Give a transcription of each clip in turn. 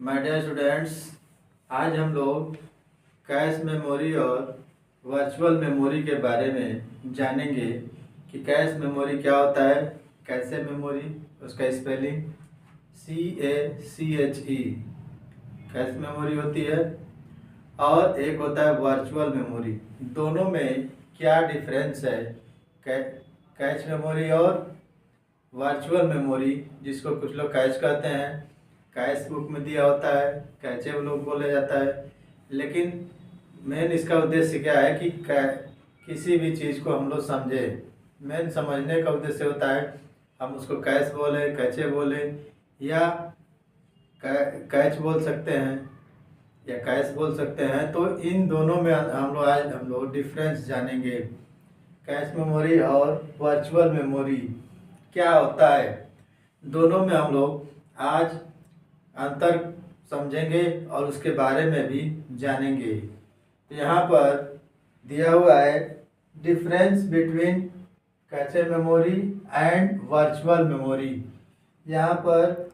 My dear students, आज हम लोग कैश मेमोरी और वर्चुअल मेमोरी के बारे में जानेंगे कि कैश मेमोरी क्या होता है। कैशे मेमोरी, उसका स्पेलिंग CACHE कैश मेमोरी होती है, और एक होता है वर्चुअल मेमोरी। दोनों में क्या डिफरेंस है? कैश मेमोरी और वर्चुअल मेमोरी, जिसको कुछ लोग कैश कहते हैं, कैश बुक में दिया होता है, कैचे लोग बोला जाता है। लेकिन मेन इसका उद्देश्य क्या है कि किसी भी चीज़ को हम लोग समझें। मेन समझने का उद्देश्य होता है, हम उसको कैश बोले, कैचे बोले, या कैच बोल सकते हैं या कैश बोल सकते हैं। तो इन दोनों में हम लोग डिफरेंस जानेंगे। कैश मेमोरी और वर्चुअल मेमोरी क्या होता है, दोनों में हम लोग आज अंतर समझेंगे और उसके बारे में भी जानेंगे। तो यहाँ पर दिया हुआ है difference between cache memory and virtual memory. यहाँ पर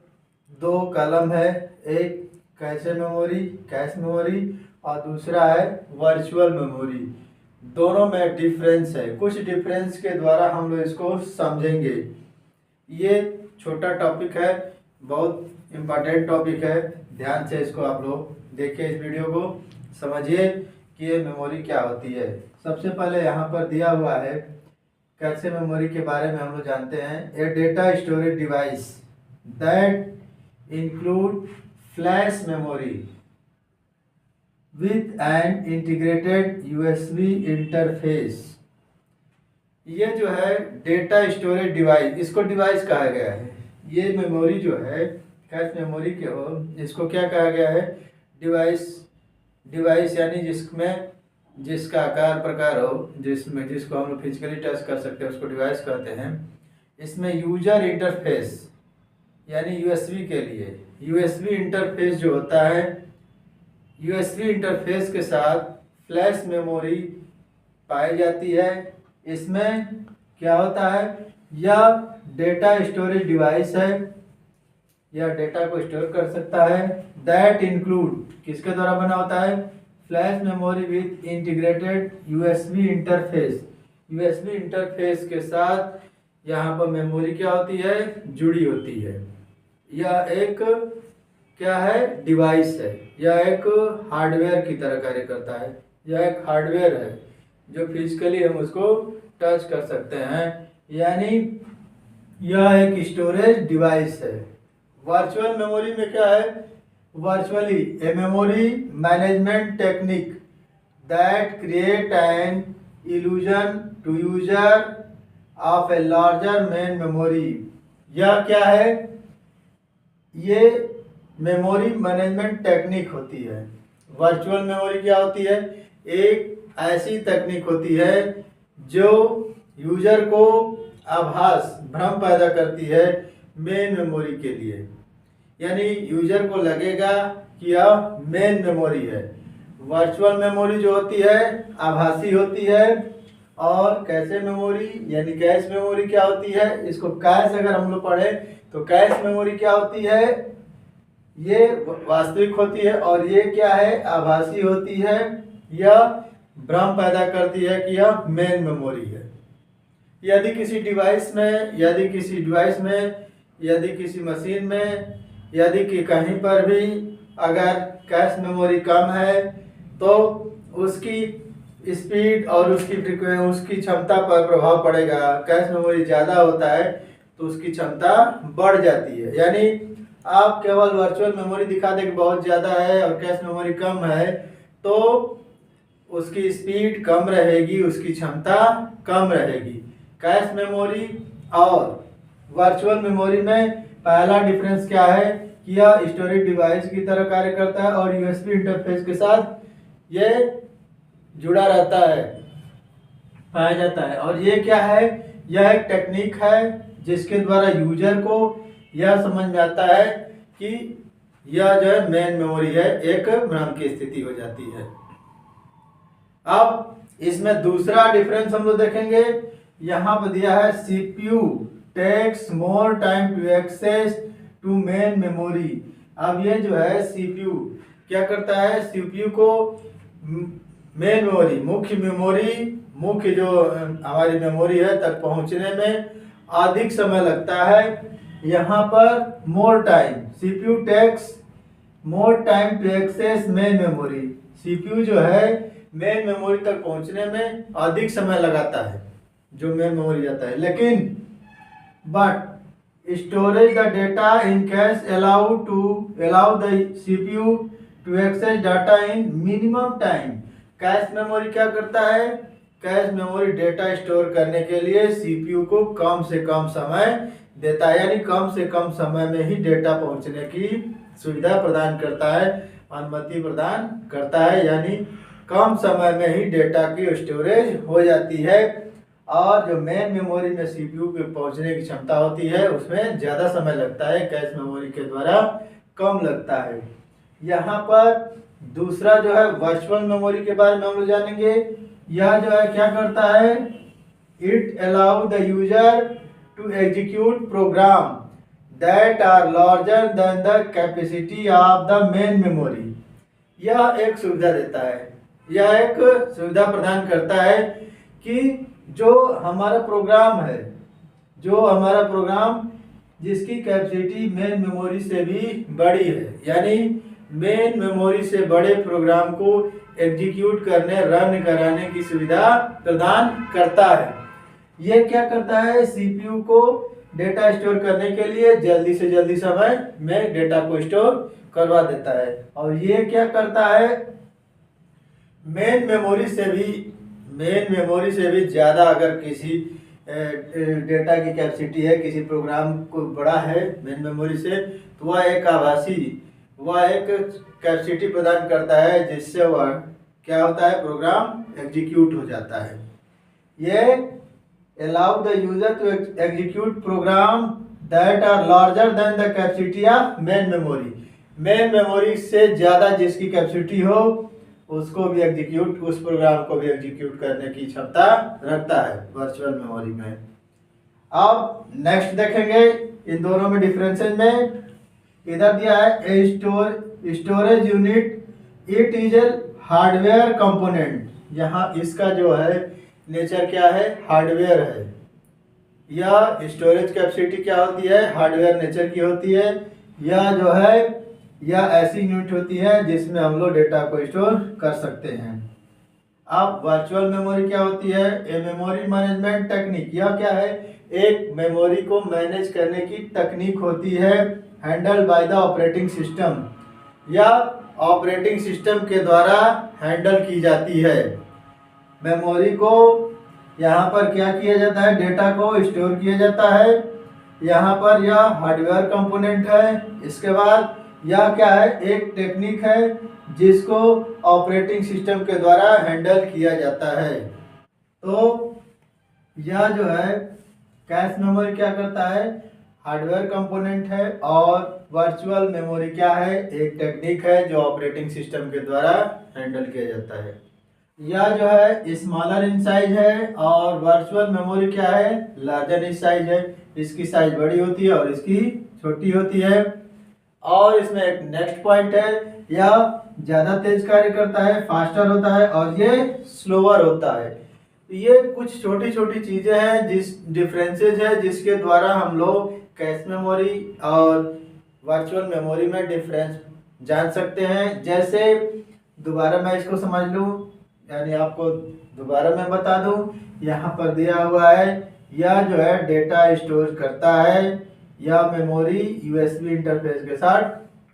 दो कॉलम है, एक कैशे मेमोरी कैश मेमोरी और दूसरा है वर्चुअल मेमोरी। दोनों में डिफरेंस है। कुछ डिफरेंस के द्वारा हम लोग इसको समझेंगे। ये छोटा टॉपिक है, बहुत इम्पोर्टेंट टॉपिक है। ध्यान से इसको आप लोग देखिए, इस वीडियो को समझिए कि ये मेमोरी क्या होती है। सबसे पहले यहाँ पर दिया हुआ है कैशे मेमोरी के बारे में हम लोग जानते हैं। A data storage device that include flash memory with an integrated USB interface. ये जो है डेटा स्टोरेज डिवाइस, इसको डिवाइस कहा गया है। ये मेमोरी जो है कैश मेमोरी के हो, इसको क्या कहा गया है? डिवाइस यानी जिसका आकार प्रकार हो, जिसको हम लोग फिजिकली टच कर सकते हैं, उसको डिवाइस कहते हैं। इसमें यूजर इंटरफेस यानी USB के लिए USB इंटरफेस जो होता है, USB इंटरफेस के साथ फ्लैश मेमोरी पाई जाती है। इसमें क्या होता है? यह डेटा स्टोरेज डिवाइस है, यह डेटा को स्टोर कर सकता है। दैट इंक्लूड किसके द्वारा बना होता है? Flash memory with integrated USB interface. USB interface के साथ यहाँ पर मेमोरी क्या होती है? जुड़ी होती है। यह एक क्या है? डिवाइस है। यह एक हार्डवेयर की तरह कार्य करता है। यह एक हार्डवेयर है जो फिजिकली हम उसको टच कर सकते हैं, यानी यह एक स्टोरेज डिवाइस है। वर्चुअल मेमोरी में क्या है? Virtually a memory management technique that create an illusion to user of a larger main memory. यह क्या है? ये मेमोरी मैनेजमेंट टेक्निक होती है। वर्चुअल मेमोरी क्या होती है? एक ऐसी तकनीक होती है जो यूजर को आभास, भ्रम पैदा करती है मेन मेमोरी के लिए। यानी यूजर को लगेगा कि यह मेन मेमोरी है। वर्चुअल मेमोरी जो होती है आभासी होती है, और कैशे मेमोरी यानी कैश मेमोरी क्या होती है? इसको कैश अगर हम लोग पढ़े तो कैश मेमोरी क्या होती है? ये वास्तविक होती है, और ये क्या है? आभासी होती है। यह भ्रम पैदा करती है कि यह मेन मेमोरी है। यदि किसी किसी मशीन में, यदि कि कहीं पर भी अगर कैश मेमोरी कम है तो उसकी स्पीड और उसकी क्षमता पर प्रभाव पड़ेगा। कैश मेमोरी ज़्यादा होता है तो उसकी क्षमता बढ़ जाती है। यानी आप केवल वर्चुअल मेमोरी दिखा दें कि बहुत ज़्यादा है और कैश मेमोरी कम है, तो उसकी स्पीड कम रहेगी, उसकी क्षमता कम रहेगी। कैश मेमोरी और वर्चुअल मेमोरी में पहला डिफरेंस क्या है कि यह स्टोरेज डिवाइस की तरह कार्य करता है और USB इंटरफेस के साथ ये जुड़ा रहता है, पाया जाता है। और ये क्या है? यह एक टेक्निक है जिसके द्वारा यूजर को यह समझ में आता है कि यह जो है मेन मेमोरी है, एक भ्रम की स्थिति हो जाती है। अब इसमें दूसरा डिफरेंस हम लोग देखेंगे। यहाँ पर दिया है CPU takes more time to access to main memory. अब ये जो है सीपीयू क्या करता है, सीपीयू को मेन मेमोरी, मुख्य जो हमारी मेमोरी है तक पहुंचने में अधिक समय लगता है। यहाँ पर more time, CPU takes more time to access main memory. CPU जो है मेन मेमोरी तक पहुंचने में अधिक समय लगाता है जो मेन मेमोरी जाता है, लेकिन but storage the data in cache allow the CPU to access data in minimum time। Cache memory क्या करता है, कैश मेमोरी डेटा स्टोर करने के लिए सीपीयू को कम से कम समय देता है, यानी कम से कम समय में ही डेटा पहुंचने की सुविधा प्रदान करता है, अनुमति प्रदान करता है, यानी कम समय में ही डेटा की स्टोरेज हो जाती है। और जो मेन मेमोरी में सीपीयू के पहुंचने की क्षमता होती है उसमें ज़्यादा समय लगता है, कैश मेमोरी के द्वारा कम लगता है। यहाँ पर दूसरा जो है वर्चुअल मेमोरी के बारे में हम लोग जानेंगे। यह जो है क्या करता है, it allow the user to execute program that are larger than the capacity of the main memory. यह एक सुविधा देता है, यह एक सुविधा प्रदान करता है कि जो हमारा प्रोग्राम है, जो हमारा प्रोग्राम जिसकी कैपेसिटी मेन मेमोरी से भी बड़ी है, यानी मेन मेमोरी से बड़े प्रोग्राम को एग्जीक्यूट करने, रन कराने की सुविधा प्रदान करता है। ये क्या करता है, सीपीयू को डेटा स्टोर करने के लिए जल्दी से जल्दी समय में डेटा को स्टोर करवा देता है। और ये क्या करता है, मेन मेमोरी से भी ज़्यादा अगर किसी डेटा की कैपेसिटी है, किसी प्रोग्राम को बड़ा है मेन मेमोरी से, तो वह एक कैपेसिटी प्रदान करता है जिससे वह क्या होता है, प्रोग्राम एग्जीक्यूट हो जाता है। ये allow the user to execute program that are larger than the capacity of main memory. Main memory से ज़्यादा जिसकी कैपेसिटी हो उसको भी उस प्रोग्राम को भी एग्जीक्यूट करने की क्षमता रखता है वर्चुअल मेमोरी में। अब नेक्स्ट देखेंगे इन दोनों में डिफरेंसेस में। इधर दिया है storage unit, it is a hardware component. यहाँ इसका जो है नेचर क्या है, हार्डवेयर है। यह स्टोरेज कैपेसिटी क्या होती है, हार्डवेयर नेचर की होती है। यह जो है यह ऐसी यूनिट होती है जिसमें हम लोग डेटा को स्टोर कर सकते हैं। अब वर्चुअल मेमोरी क्या होती है, ए मेमोरी मैनेजमेंट टेक्निक। यह क्या है, एक मेमोरी को मैनेज करने की तकनीक होती है, handle by the operating system, या ऑपरेटिंग सिस्टम के द्वारा हैंडल की जाती है। मेमोरी को यहाँ पर क्या किया जाता है, डेटा को स्टोर किया जाता है। यहाँ पर यह हार्डवेयर कंपोनेंट है। इसके बाद यह क्या है, एक टेक्निक है जिसको ऑपरेटिंग सिस्टम के द्वारा हैंडल किया जाता है। तो यह जो है कैश मेमोरी क्या करता है, हार्डवेयर कंपोनेंट है, और वर्चुअल मेमोरी क्या है, एक टेक्निक है जो ऑपरेटिंग सिस्टम के द्वारा हैंडल किया जाता है। यह जो है स्मॉलर इन साइज है और वर्चुअल मेमोरी क्या है, लार्जर इन साइज है। इसकी साइज बड़ी होती है और इसकी छोटी होती है। और इसमें एक नेक्स्ट पॉइंट है, यह ज़्यादा तेज कार्य करता है, फास्टर होता है, और ये स्लोअर होता है। ये कुछ छोटी छोटी चीज़ें हैं, डिफरेंसेस है जिसके द्वारा हम लोग कैश मेमोरी और वर्चुअल मेमोरी में डिफरेंस जान सकते हैं। जैसे दोबारा मैं इसको समझ लूँ, यानी आपको दोबारा मैं बता दूँ, यहाँ पर दिया हुआ है, यह जो है डेटा स्टोर करता है, यह मेमोरी यूएसबी इंटरफेस के साथ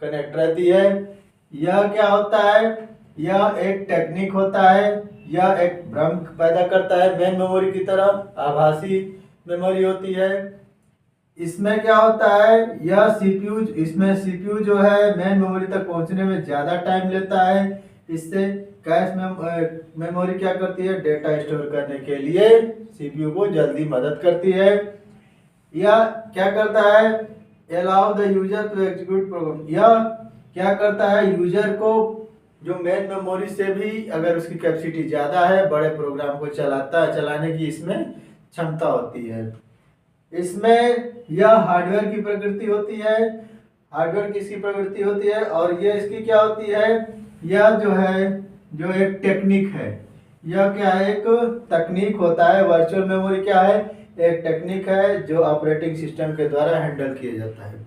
कनेक्ट रहती है। यह क्या होता है, यह एक टेक्निक होता है, यह एक भ्रम पैदा करता है, मेन मेमोरी की तरह आभासी मेमोरी होती है। इसमें क्या होता है, यह इसमें सीपीयू जो है मेन मेमोरी तक पहुंचने में ज़्यादा टाइम लेता है। इससे कैश मेमोरी क्या करती है, डेटा स्टोर करने के लिए सीपीयू को जल्दी मदद करती है। यह क्या करता है, allow the user to execute program. यह क्या करता है, यूजर को जो मेन मेमोरी से भी अगर उसकी कैपेसिटी ज़्यादा है, बड़े प्रोग्राम को चलाने की इसमें क्षमता होती है। इसमें यह हार्डवेयर की प्रकृति होती है। हार्डवेयर की इसकी प्रवृत्ति होती है, और ये इसकी क्या होती है, यह जो है जो एक टेक्निक है, यह क्या है, एक तकनीक होता है। वर्चुअल मेमोरी क्या है, एक टेक्निक है जो ऑपरेटिंग सिस्टम के द्वारा हैंडल किया जाता है।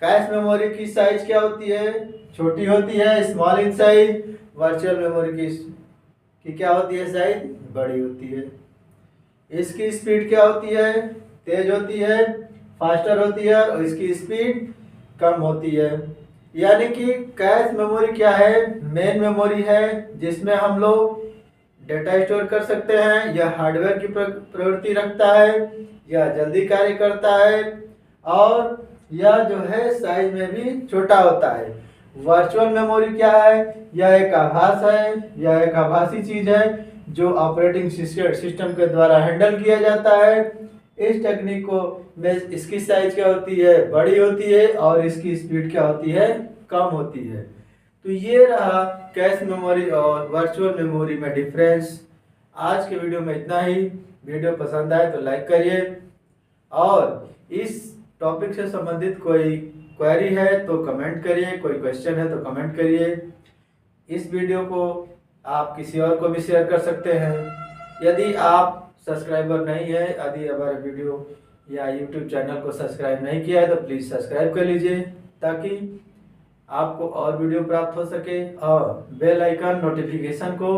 कैश मेमोरी की साइज क्या होती है, छोटी होती है, small in size. Virtual memory की क्या होती है, साइज बड़ी होती है। इसकी स्पीड क्या होती है, तेज होती है, फास्टर होती है, और इसकी स्पीड कम होती है। यानी कि कैश मेमोरी क्या है, मेन मेमोरी है जिसमें हम लोग डेटा स्टोर कर सकते हैं। यह हार्डवेयर की प्रवृत्ति रखता है, यह जल्दी कार्य करता है, और यह जो है साइज में भी छोटा होता है। वर्चुअल मेमोरी क्या है, यह एक आभास है, यह एक आभासी चीज है जो ऑपरेटिंग सिस्टम के द्वारा हैंडल किया जाता है। इस टेक्निक को में इसकी साइज क्या होती है, बड़ी होती है, और इसकी स्पीड क्या होती है, कम होती है। तो ये रहा कैश मेमोरी और वर्चुअल मेमोरी में डिफरेंस। आज के वीडियो में इतना ही। वीडियो पसंद आए तो लाइक करिए, और इस टॉपिक से संबंधित कोई क्वेरी है तो कमेंट करिए, कोई क्वेश्चन है तो कमेंट करिए। इस वीडियो को आप किसी और को भी शेयर कर सकते हैं। यदि आप सब्सक्राइबर नहीं है, यदि हमारे वीडियो या यूट्यूब चैनल को सब्सक्राइब नहीं किया है तो प्लीज़ सब्सक्राइब कर लीजिए, ताकि आपको और वीडियो प्राप्त हो सके। और बेल आइकन नोटिफिकेशन को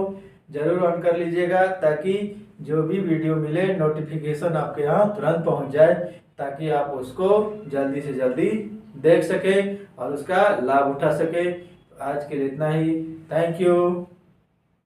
ज़रूर ऑन कर लीजिएगा, ताकि जो भी वीडियो मिले नोटिफिकेशन आपके यहाँ तुरंत पहुँच जाए, ताकि आप उसको जल्दी से जल्दी देख सकें और उसका लाभ उठा सकें। आज के लिए इतना ही। Thank you.